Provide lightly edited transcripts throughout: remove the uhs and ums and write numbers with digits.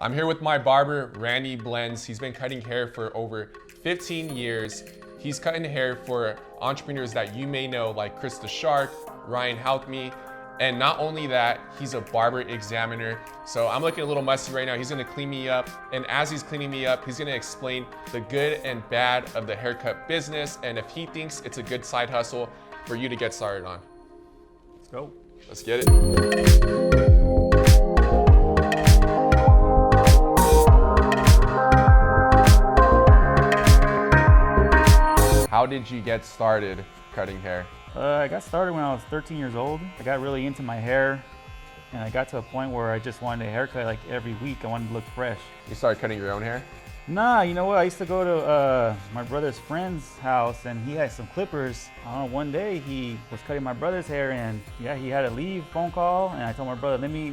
I'm here with my barber, Randy Blendz. He's been cutting hair for over 15 years. He's cutting hair for entrepreneurs that you may know, like Chris the Shark, Ryan Halkme. And not only that, he's a barber examiner. So I'm looking a little musty right now. He's gonna clean me up. And as he's cleaning me up, he's gonna explain the good and bad of the haircut business and if he thinks it's a good side hustle for you to get started on. Let's go. Let's get it. How did you get started cutting hair? I got started when I was 13 years old. I got really into my hair, and I got to a point where I just wanted a haircut like every week. I wanted to look fresh. You started cutting your own hair? Nah, you know what? I used to go to my brother's friend's house, and he had some clippers. I don't know, one day he was cutting my brother's hair, and yeah, he had a leave phone call, and I told my brother, let me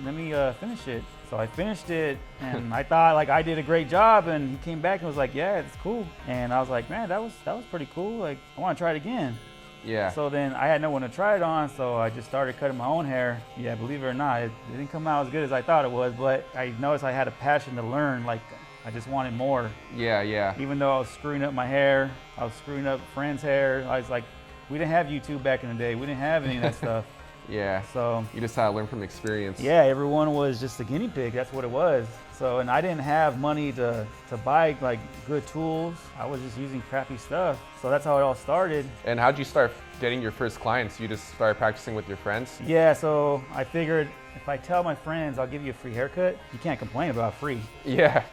finish it. So I finished it, and I thought like I did a great job, and he came back and was like, yeah, it's cool. And I was like, man, that was pretty cool. Like, I want to try it again. Yeah. So then I had no one to try it on, so I just started cutting my own hair. Yeah, believe it or not, it didn't come out as good as I thought it was, but I noticed I had a passion to learn. Like, I just wanted more. Yeah. Even though I was screwing up my hair, I was screwing up friends' hair. I was like, we didn't have YouTube back in the day. We didn't have any of that stuff. Yeah. So you just had to learn from experience. yeah, everyone was just a guinea pig. That's what it was. So, and I didn't have money to buy like good tools. I was just using crappy stuff. So that's how it all started. And how'd you start getting your first clients? You just started practicing with your friends? Yeah, so I figured if I tell my friends I'll give you a free haircut, you can't complain about free. Yeah.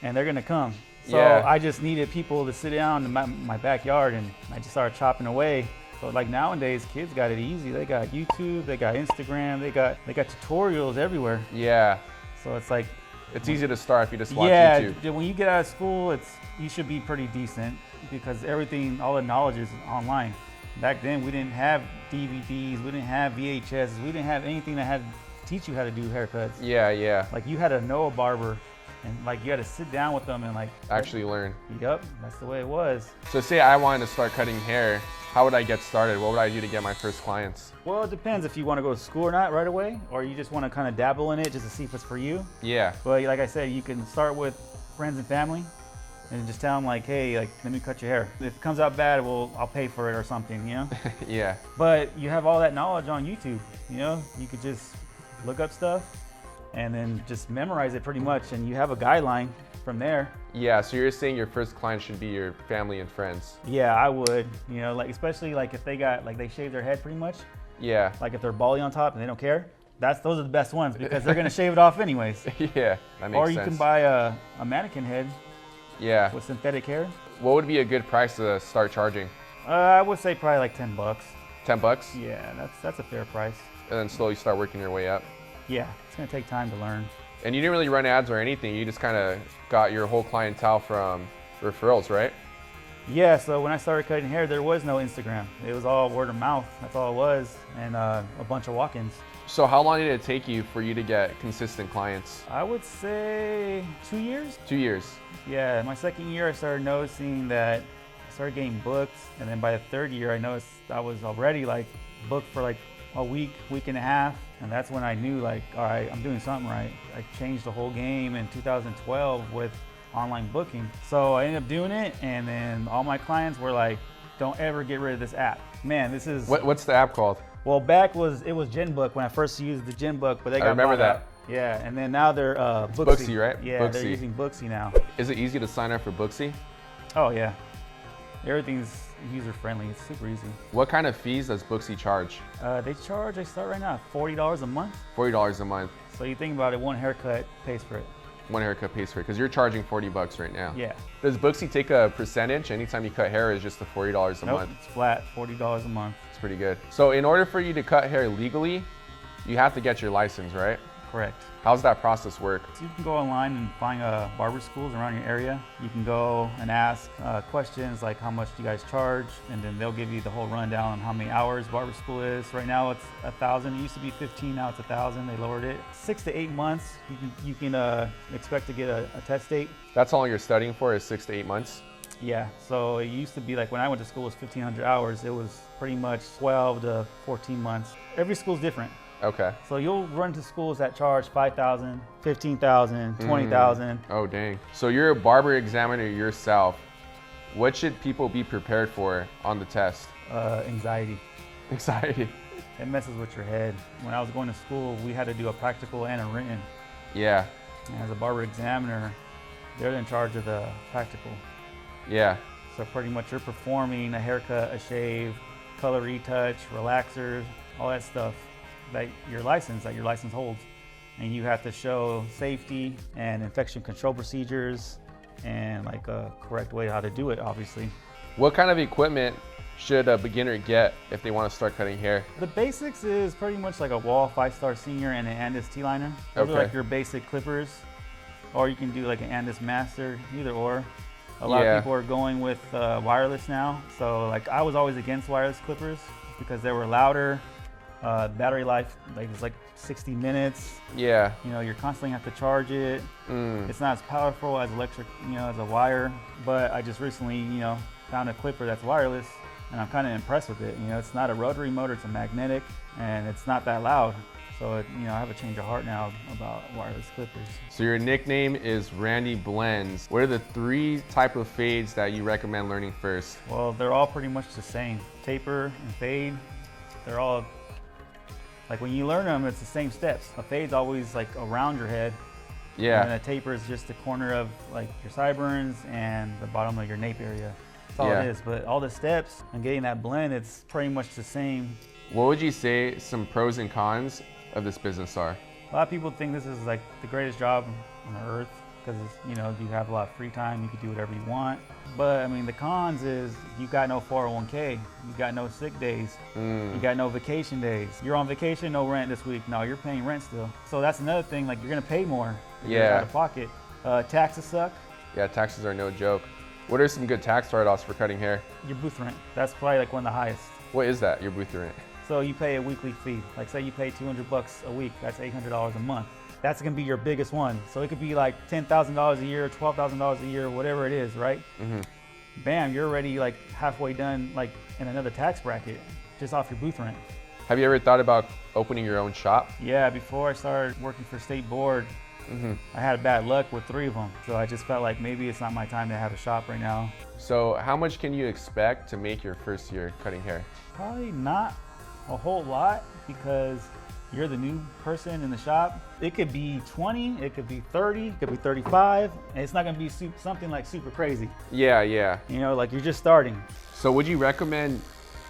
And they're gonna come. So yeah. I just needed people to sit down in my backyard, and I just started chopping away. So like nowadays, kids got it easy. They got YouTube, they got Instagram, they got tutorials everywhere. Yeah. So it's like, it's easy to start if you just watch YouTube. Yeah, when you get out of school, you should be pretty decent because everything, all the knowledge is online. Back then, we didn't have DVDs, we didn't have VHS, we didn't have anything that had to teach you how to do haircuts. Yeah. Like you had to know a barber, and like you had to sit down with them and like actually learn. Yep, that's the way it was. So say I wanted to start cutting hair, how would I get started? What would I do to get my first clients? Well, it depends if you want to go to school or not right away, or you just want to kind of dabble in it just to see if it's for you. Yeah. But like I said, you can start with friends and family and just tell them like, hey, like, let me cut your hair. If it comes out bad, well, I'll pay for it or something, you know? Yeah. But you have all that knowledge on YouTube, you know? You could just look up stuff and then just memorize it pretty much, and you have a guideline from there. Yeah, so you're saying your first client should be your family and friends? Yeah, I would, you know, like especially like if they got, like they shave their head pretty much. Yeah. Like if they're bally on top and they don't care, those are the best ones because they're gonna shave it off anyways. Yeah, that makes sense. Or you can buy a mannequin head. Yeah. With synthetic hair. What would be a good price to start charging? I would say probably like $10. $10? Yeah, that's a fair price. And then slowly start working your way up? Yeah, it's gonna take time to learn. And you didn't really run ads or anything, you just kind of got your whole clientele from referrals, right? Yeah, so when I started cutting hair, there was no Instagram. It was all word of mouth, that's all it was, and a bunch of walk-ins. So how long did it take you for you to get consistent clients? I would say 2 years. 2 years? Yeah, my second year I started noticing that I started getting booked, and then by the third year I noticed I was already like booked for like a week and a half, and that's when I knew like, all right, I'm doing something right. I changed the whole game in 2012 with online booking. So I ended up doing it, and then all my clients were like, don't ever get rid of this app. Man, this is... What's the app called? Well, it was GenBook when I first used the GenBook, but they got I remember that. Yeah, and then now they're Booksy. Booksy, right? Yeah, Booksy. They're using Booksy now. Is it easy to sign up for Booksy? Oh yeah, everything's user friendly. It's super easy. What kind of fees does Booksy charge? They start right now at $40 a month. $40 a month. So you think about it, one haircut pays for it. One haircut pays for it, because you're charging $40 right now. Yeah. Does Booksy take a percentage anytime you cut hair, or is just the $40 a month? It's flat, $40 a month. It's pretty good. So in order for you to cut hair legally, you have to get your license, right? Correct. How's that process work? So you can go online and find barber schools around your area. You can go and ask questions like how much do you guys charge, and then they'll give you the whole rundown on how many hours barber school is. Right now it's 1,000. It used to be 15, now it's 1,000. They lowered it. 6 to 8 months. You can expect to get a test date. That's all you're studying for is 6 to 8 months? Yeah, so it used to be like when I went to school it was 1,500 hours. It was pretty much 12 to 14 months. Every school's different. Okay. So you'll run to schools that charge $5,000, $15,000, $20,000. Oh, dang. So you're a barber examiner yourself. What should people be prepared for on the test? Anxiety. Anxiety. It messes with your head. When I was going to school, we had to do a practical and a written. Yeah. And as a barber examiner, they're in charge of the practical. Yeah. So pretty much you're performing a haircut, a shave, color retouch, relaxers, all that stuff that your license holds. And you have to show safety and infection control procedures and like a correct way how to do it, obviously. What kind of equipment should a beginner get if they want to start cutting hair? The basics is pretty much like a Wall 5-star Senior and an Andis T-liner. Those are like your basic clippers. Or you can do like an Andis Master, either or. A lot of people are going with wireless now. So like I was always against wireless clippers because they were louder. Battery life, like it's like 60 minutes. Yeah. You know, you're constantly have to charge it. It's not as powerful as electric, you know, as a wire. But I just recently, you know, found a clipper that's wireless and I'm kind of impressed with it. You know, it's not a rotary motor, it's a magnetic and it's not that loud. So, you know, I have a change of heart now about wireless clippers. So your nickname is Randy Blendz. What are the 3 type of fades that you recommend learning first? Well, they're all pretty much the same. Taper and fade, they're all, like when you learn them, it's the same steps. A fade's always like around your head. Yeah. And a taper is just the corner of like your sideburns and the bottom of your nape area. That's all it is. But all the steps and getting that blend, it's pretty much the same. What would you say some pros and cons of this business are? A lot of people think this is like the greatest job on earth because, you know, you have a lot of free time, you can do whatever you want. But I mean, the cons is you got no 401k, you got no sick days, you got no vacation days. You're on vacation, no rent this week. No, you're paying rent still. So that's another thing, like you're gonna pay more if you're out of pocket. Taxes suck. Yeah, taxes are no joke. What are some good tax write-offs for cutting hair? Your booth rent, that's probably like one of the highest. What is that, your booth rent? So you pay a weekly fee. Like say you pay $200 a week, that's $800 a month. That's gonna be your biggest one. So it could be like $10,000 a year, $12,000 a year, whatever it is, right? Bam, you're already like halfway done like in another tax bracket just off your booth rent. Have you ever thought about opening your own shop? Yeah, before I started working for State Board, I had bad luck with 3 of them. So I just felt like maybe it's not my time to have a shop right now. So how much can you expect to make your first year cutting hair? Probably not a whole lot because you're the new person in the shop. It could be 20, it could be 30, it could be 35, and it's not gonna be something like super crazy. Yeah, yeah. You know, like you're just starting. So would you recommend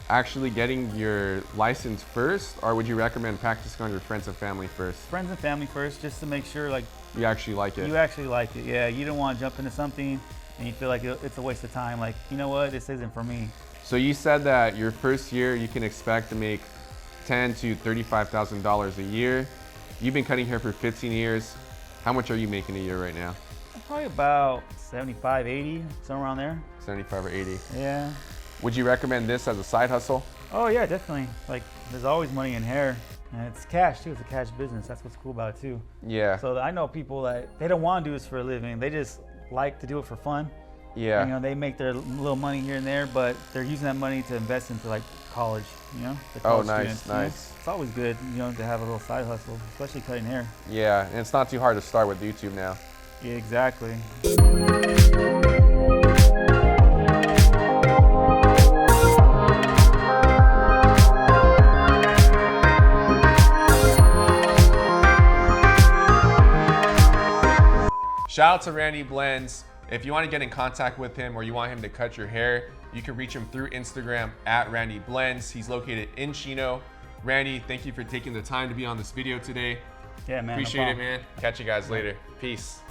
actually getting your license first, or would you recommend practicing on your friends and family first? Friends and family first, just to make sure like you actually like it. You actually like it, yeah. You don't want to jump into something and you feel like it's a waste of time. Like, you know what, this isn't for me. So you said that your first year you can expect to make $10,000 to $35,000 a year. You've been cutting hair for 15 years. How much are you making a year right now? Probably about 75, 80, somewhere around there. 75 or 80. Yeah. Would you recommend this as a side hustle? Oh yeah, definitely. Like there's always money in hair and it's cash too. It's a cash business. That's what's cool about it too. Yeah. So I know people that they don't want to do this for a living. They just like to do it for fun. Yeah. And, you know, they make their little money here and there, but they're using that money to invest into like college, you know? Oh, nice, students, nice. You know? It's always good, you know, to have a little side hustle, especially cutting hair. Yeah, and it's not too hard to start with YouTube now. Yeah, exactly. Shout out to Randy Blendz. If you want to get in contact with him or you want him to cut your hair, you can reach him through Instagram at Randy Blendz. He's located in Chino. Randy, thank you for taking the time to be on this video today. Yeah, man. Appreciate it, man. Catch you guys later. Peace.